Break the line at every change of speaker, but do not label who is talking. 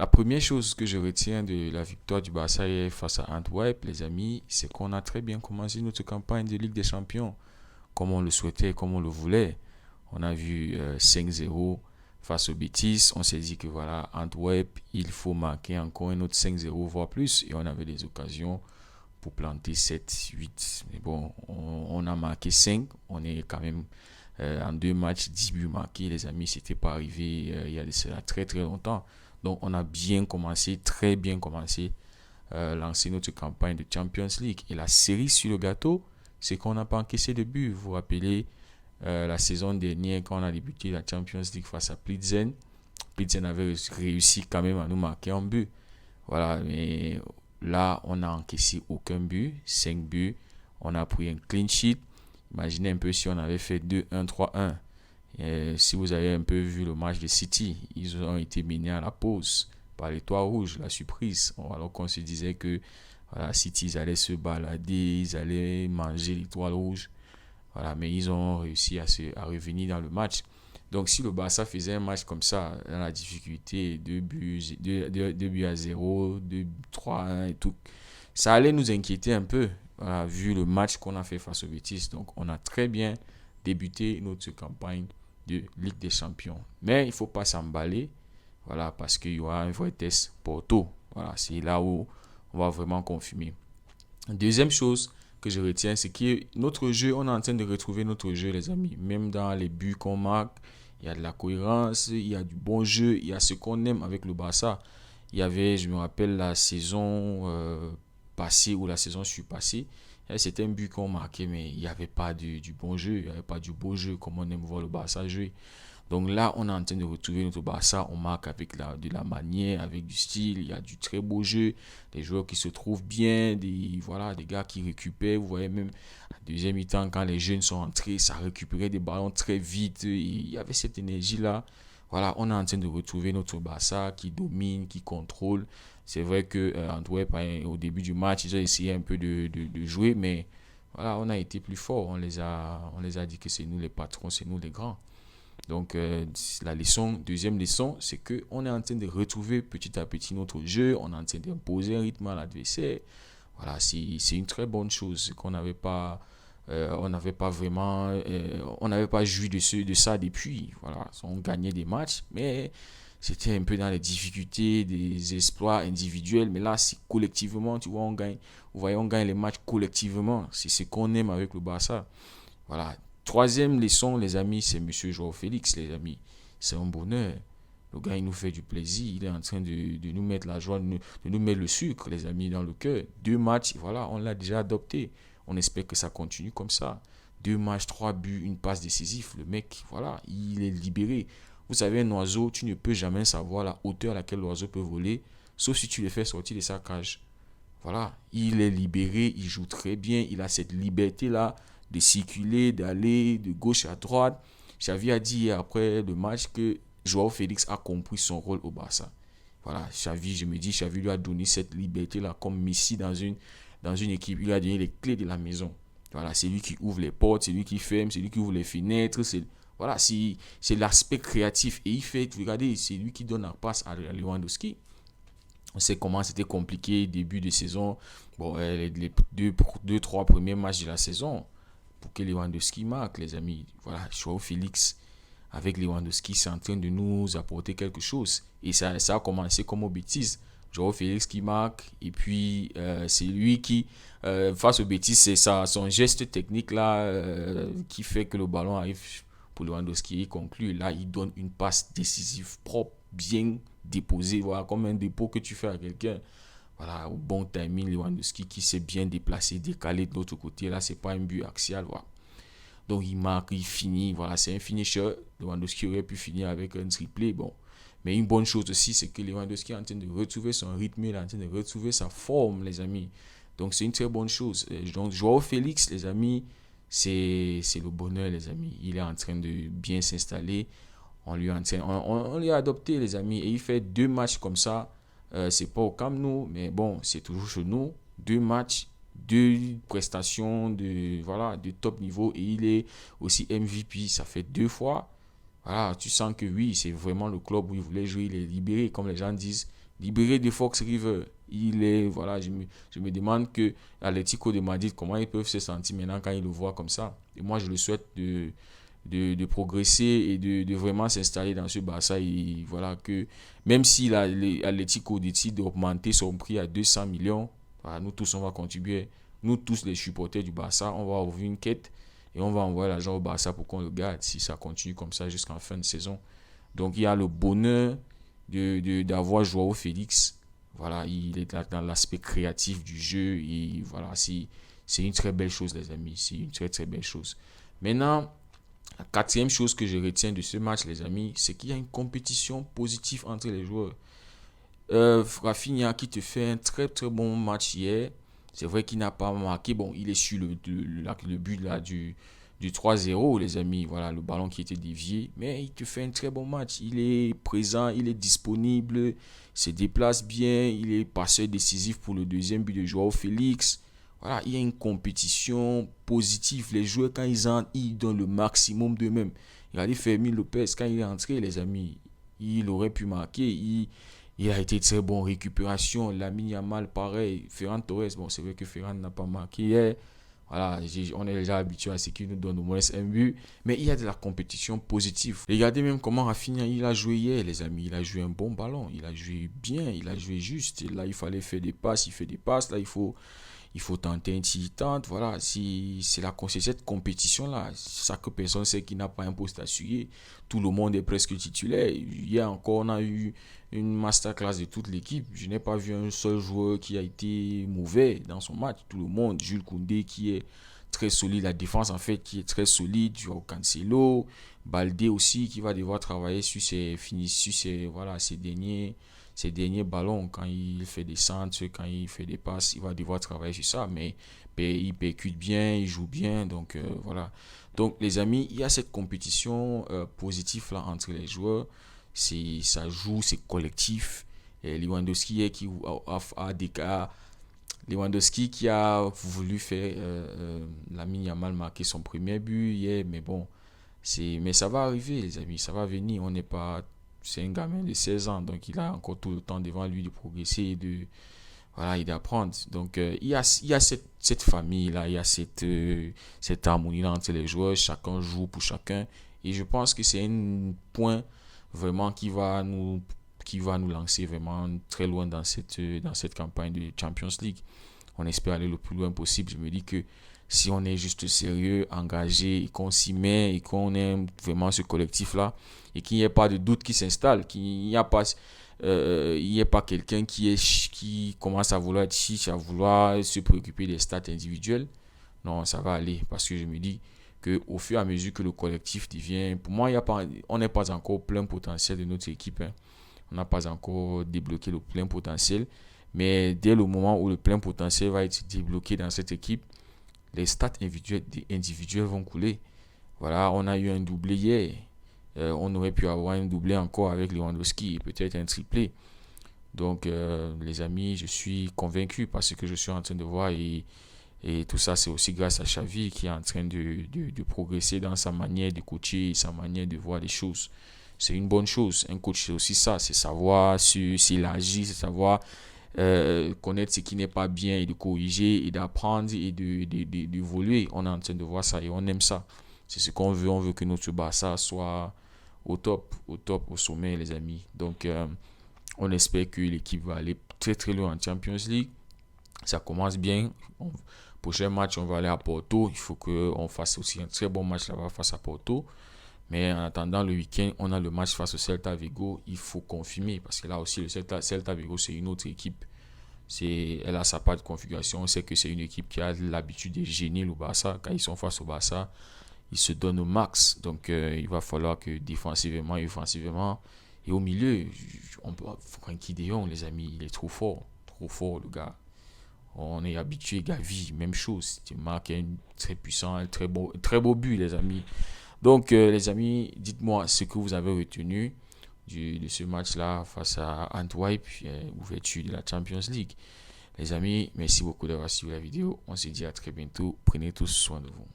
La première chose que je retiens de la victoire du Barça hier face à Antwerp, les amis, c'est qu'on a très bien commencé notre campagne de Ligue des Champions, comme on le souhaitait, comme on le voulait. On a vu 5-0 face au Betis. On s'est dit que voilà, Antwerp, il faut marquer encore un autre 5-0, voire plus. Et on avait des occasions pour planter 7-8. Mais bon, on a marqué 5. On est quand même en 2 matchs, 10 buts marqués. Les amis, c'était pas arrivé il y a de cela très très longtemps. Donc on a bien commencé, très bien commencé, lancer notre campagne de Champions League. Et la série sur le gâteau, c'est qu'on n'a pas encaissé de but. Vous vous rappelez la saison dernière quand on a débuté la Champions League face à Plitzen. Plitzen avait réussi quand même à nous marquer un but. Voilà, mais là, on n'a encaissé aucun but, 5 buts. On a pris un clean sheet. Imaginez un peu si on avait fait 2-1, 3-1. Et si vous avez un peu vu le match de City, ils ont été menés à la pause par l'étoile rouge, la surprise. Alors qu'on se disait que voilà, City, ils allaient se balader, ils allaient manger l'étoile rouge. Voilà, mais ils ont réussi à revenir dans le match. Donc, si le Barça faisait un match comme ça, dans la difficulté, 2 buts à 0, 3-1 et tout, ça allait nous inquiéter un peu, voilà, vu le match qu'on a fait face au Betis. Donc, on a très bien débuté notre campagne de Ligue des Champions. Mais il ne faut pas s'emballer, voilà, parce qu'il y aura un vrai test Porto. Voilà, c'est là où on va vraiment confirmer. Deuxième chose que je retiens, c'est que notre jeu, on est en train de retrouver notre jeu, les amis. Même dans les buts qu'on marque, il y a de la cohérence, il y a du bon jeu, il y a ce qu'on aime avec le Barça. Il y avait, je me rappelle, la saison passée ou la saison surpassée, c'était un but qu'on marquait, mais il n'y avait pas du bon jeu, il n'y avait pas du beau jeu comme on aime voir le Barça jouer. Donc là, on est en train de retrouver notre Barça. On marque avec de la manière, avec du style. Il y a du très beau jeu. Des joueurs qui se trouvent bien. Voilà, des gars qui récupèrent. Vous voyez même, à deuxième mi-temps, quand les jeunes sont entrés, ça récupérait des ballons très vite. Il y avait cette énergie-là. Voilà, on est en train de retrouver notre Barça qui domine, qui contrôle. C'est vrai que Antwerp, au début du match, ils ont essayé un peu de jouer, mais voilà, on a été plus fort. On les a dit que c'est nous les patrons, c'est nous les grands. Donc, la deuxième leçon, c'est qu'on est en train de retrouver petit à petit notre jeu, on est en train d'imposer un rythme à l'adversaire. Voilà, c'est une très bonne chose qu'on n'avait pas vraiment, on n'avait pas joui de ça depuis. Voilà, on gagnait des matchs, mais c'était un peu dans les difficultés, des exploits individuels. Mais là, c'est collectivement, tu vois, on gagne. Vous voyez, on gagne les matchs collectivement. C'est ce qu'on aime avec le Barça. Voilà. Troisième leçon, les amis, c'est Monsieur Joao Félix, les amis. C'est un bonheur. Le gars, il nous fait du plaisir. Il est en train de nous mettre la joie, de nous mettre le sucre, les amis, dans le cœur. 2 matchs, voilà, on l'a déjà adopté. On espère que ça continue comme ça. 2 matchs, 3 buts, une passe décisive. Le mec, voilà, il est libéré. Vous savez, un oiseau, tu ne peux jamais savoir la hauteur à laquelle l'oiseau peut voler, sauf si tu le fais sortir de sa cage. Voilà, il est libéré, il joue très bien, il a cette liberté-là de circuler, d'aller de gauche à droite. Xavi a dit après le match que Joao Félix a compris son rôle au Barça. Voilà, Xavi, je me dis, Xavi lui a donné cette liberté-là comme Messi dans une équipe. Il lui a donné les clés de la maison. Voilà, c'est lui qui ouvre les portes, c'est lui qui ferme, c'est lui qui ouvre les fenêtres. Voilà, c'est l'aspect créatif. Et il fait, regardez, c'est lui qui donne la passe à Lewandowski. On sait comment c'était compliqué début de saison. Bon, les trois premiers matchs de la saison pour que Lewandowski marque, les amis. Voilà, Joao Félix avec Lewandowski, c'est en train de nous apporter quelque chose. Et ça a commencé comme au bêtises. Joao Félix qui marque, et puis c'est lui qui, face au bêtises, c'est son geste technique là qui fait que le ballon arrive pour Lewandowski. Il conclut, là, il donne une passe décisive, propre, bien déposée, voilà, comme un dépôt que tu fais à quelqu'un. Voilà, au bon timing, Lewandowski qui s'est bien déplacé, décalé de l'autre côté. Là, c'est pas un but axial, voilà. Donc, il marque, il finit. Voilà, c'est un finisher. Lewandowski aurait pu finir avec un triplé. Bon. Mais une bonne chose aussi, c'est que Lewandowski est en train de retrouver son rythme, il est en train de retrouver sa forme, les amis. Donc, c'est une très bonne chose. Donc, Joao Félix, les amis, c'est le bonheur, les amis. Il est en train de bien s'installer. On lui a adopté, les amis. Et il fait 2 matchs comme ça. C'est pas au Camp Nou, mais bon, c'est toujours chez nous. 2 matchs, 2 prestations de top niveau. Et il est aussi MVP. Ça fait 2 fois. Voilà, tu sens que oui, c'est vraiment le club où il voulait jouer. Il est libéré, comme les gens disent. libéré de Fox River. Voilà, je me demande que Atlético de Madrid, comment ils peuvent se sentir maintenant quand ils le voient comme ça. Et moi, je le souhaite de progresser et de vraiment s'installer dans ce Barça. Et voilà que même si l'Atlético décide d'augmenter son prix à 200 millions, voilà, nous tous, on va contribuer. Nous tous, les supporters du Barça, on va ouvrir une quête et on va envoyer l'argent au Barça pour qu'on le garde si ça continue comme ça jusqu'en fin de saison. Donc, il y a le bonheur d'avoir Joao Félix. Voilà, il est dans l'aspect créatif du jeu. Et voilà, c'est une très belle chose, les amis. C'est une très, très belle chose. Maintenant, la quatrième chose que je retiens de ce match, les amis, c'est qu'il y a une compétition positive entre les joueurs. Rafinha qui te fait un très, très bon match hier. C'est vrai qu'il n'a pas marqué. Bon, il est sur le but là du 3-0, les amis. Voilà, le ballon qui était dévié. Mais il te fait un très bon match. Il est présent, il est disponible, il se déplace bien. Il est passeur décisif pour le deuxième but de Joao Félix. Voilà, il y a une compétition positive. Les joueurs, quand ils entrent, ils donnent le maximum d'eux-mêmes. Regardez Fermin Lopez, quand il est entré, les amis, il aurait pu marquer. Il a été très bon en récupération. Lamine Yamal, pareil. Ferran Torres, bon, c'est vrai que Ferran n'a pas marqué hier. Voilà, on est déjà habitué à ce qu'il nous donne au moins un but. Mais il y a de la compétition positive. Regardez même comment Rafinha, il a joué hier, les amis. Il a joué un bon ballon. Il a joué bien. Il a joué juste. Et là, il fallait faire des passes. Il fait des passes. Là, il faut tenter un petit tente. Voilà, c'est cette compétition-là. Ça que personne sait qui n'a pas un poste assuré. Tout le monde est presque titulaire. Hier encore, on a eu une masterclass de toute l'équipe. Je n'ai pas vu un seul joueur qui a été mauvais dans son match. Tout le monde. Jules Koundé qui est très solide. La défense, en fait, qui est très solide. Joao Cancelo. Baldé aussi qui va devoir travailler sur ses derniers ballons, quand il fait des centres, quand il fait des passes, il va devoir travailler sur ça, mais il percute bien, il joue bien, donc voilà. Donc les amis, il y a cette compétition positive là entre les joueurs, ça joue, c'est collectif. Et Lewandowski Lewandowski qui a voulu faire Lamine Yamal marquer son premier but hier, mais bon, mais ça va arriver les amis, ça va venir, on n'est pas c'est un gamin de 16 ans, donc il a encore tout le temps devant lui de progresser et d'apprendre. Donc il y a cette famille-là, il y a cette harmonie-là entre les joueurs, chacun joue pour chacun. Et je pense que c'est un point vraiment qui va nous lancer vraiment très loin dans cette campagne de Champions League. On espère aller le plus loin possible. Je me dis que si on est juste sérieux, engagé, et qu'on s'y met et qu'on aime vraiment ce collectif-là, et qu'il n'y ait pas de doute qui s'installe, qu'il n'y a pas, il n'y ait pas quelqu'un qui commence à vouloir être chiche, à vouloir se préoccuper des stats individuels, non, ça va aller. Parce que je me dis qu'au fur et à mesure que le collectif devient, pour moi, on n'est pas encore au plein potentiel de notre équipe. Hein. On n'a pas encore débloqué le plein potentiel. Mais dès le moment où le plein potentiel va être débloqué dans cette équipe, les stats individuels vont couler. Voilà, on a eu un doublé hier. On aurait pu avoir un doublé encore avec Lewandowski et peut-être un triplé. Donc, les amis, je suis convaincu par ce que je suis en train de voir. Et tout ça, c'est aussi grâce à Xavi qui est en train de progresser dans sa manière de coacher, sa manière de voir les choses. C'est une bonne chose. Un coach, c'est aussi ça. C'est savoir s'il agit, c'est savoir connaître ce qui n'est pas bien et de corriger et d'apprendre et d'évoluer. On est en train de voir ça et on aime ça. C'est ce qu'on veut. On veut que notre Barça soit au top, au sommet, les amis. Donc, on espère que l'équipe va aller très très loin en Champions League. Ça commence bien. Prochain match, on va aller à Porto. Il faut qu'on fasse aussi un très bon match là-bas face à Porto. Mais en attendant le week-end, on a le match face au Celta Vigo. Il faut confirmer parce que là aussi, le Celta Vigo, c'est une autre équipe. Elle a sa part de configuration. On sait que c'est une équipe qui a l'habitude de gêner le Barça. Quand ils sont face au Barça, ils se donnent au max. Donc, il va falloir que défensivement et offensivement, et au milieu, Frenkie de Jong, les amis, il est trop fort le gars. On est habitué, Gavi, même chose. Il marque un très puissant, un très beau but, les amis. Donc, les amis, dites-moi ce que vous avez retenu de ce match-là face à Antwerp, ouverture de la Champions League. Les amis, merci beaucoup d'avoir suivi la vidéo. On se dit à très bientôt. Prenez tous soin de vous.